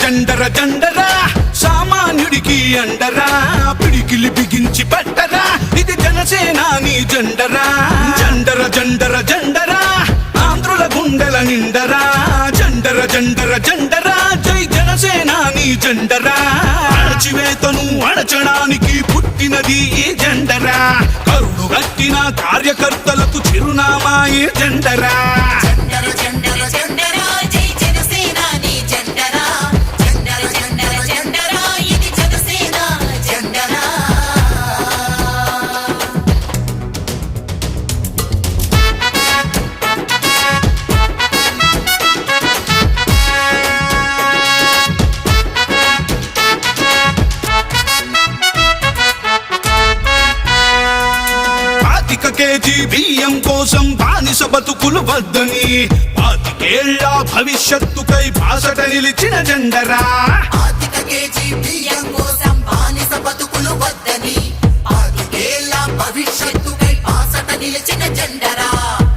జండర జండరా సామాన్యుడికి అండరా పిడికిలి బిగించి పట్టరా ఇది జనసేనాని జెండరా జండర జండర జండరా ఆంధ్రుల గుండెల నిండరా జండర జండర జండరా జై జనసేనాని జెండరా అణచివేతను అణచడానికి పుట్టినది ఈ జెండరా కరుడు గట్టిన కార్యకర్తలకు చిరునామా ఈ జెండరా కేజీ బియ్యం కోసం బానిస బతుకులు వద్దని 25 ఏళ్ల భవిష్యత్తుకై బాసట నిలిచిన జెండరా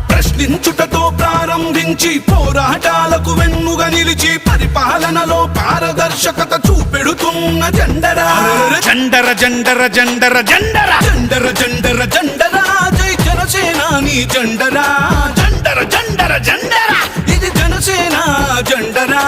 ప్రశ్నించుటతో ప్రారంభించి పోరాటాలకు వెన్నుగా నిలిచి పరిపాలనలో పారదర్శకత చూపెడుతున్న జెండరా జండర జండర జండర జండర జండర జండర జండరా జై జనసేనాని జెండరా జండర జండర జండర ఇది జనసేన జెండరా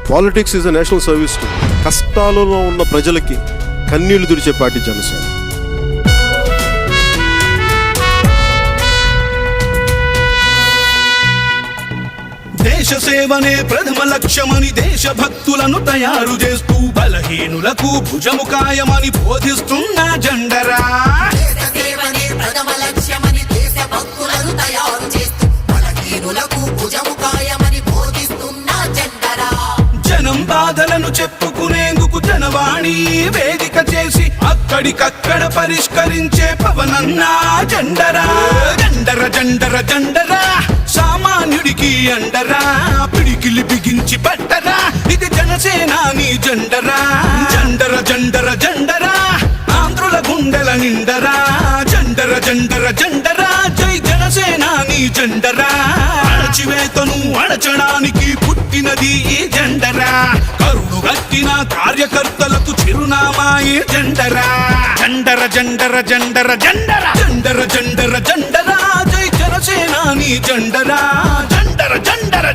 politics is a national service to కష్టాలలో ఉన్న ప్రజలకి కన్నీళ్లు తుడిచే పార్టీ జనసేన. దేశ సేవనే ప్రథమ లక్ష్యమని దేశభక్తులను తయారు చేస్తూ బలహీనులకు భుజము కాయమని బోధిస్తున్న జెండరా జనం బాధలను చెప్పుకునేందుకు జనవాణి వేదిక చేసి అక్కడికక్కడ పరిష్కరించే పవనన్నా జెండరా జండర జండర జండరా సామాన్యుడికి అండరా పిడికిలి బిగించి పట్టరా ఇది జనసేనాని జెండరా జండర జండర జండరా ఆంధ్రుల గుండెల నిండరా జండర జండర జండరా జై జనసేనాని జెండరా అణచివేతను అణచడానికి పుట్టినది ఈ జెండరా కరుడు గట్టిన కార్యకర్తలకు చిరునామా ఈ జెండరా జండర జండర జండర జండర జండర జండర జండరా జై జనసేనాని జెండరా జండర జండర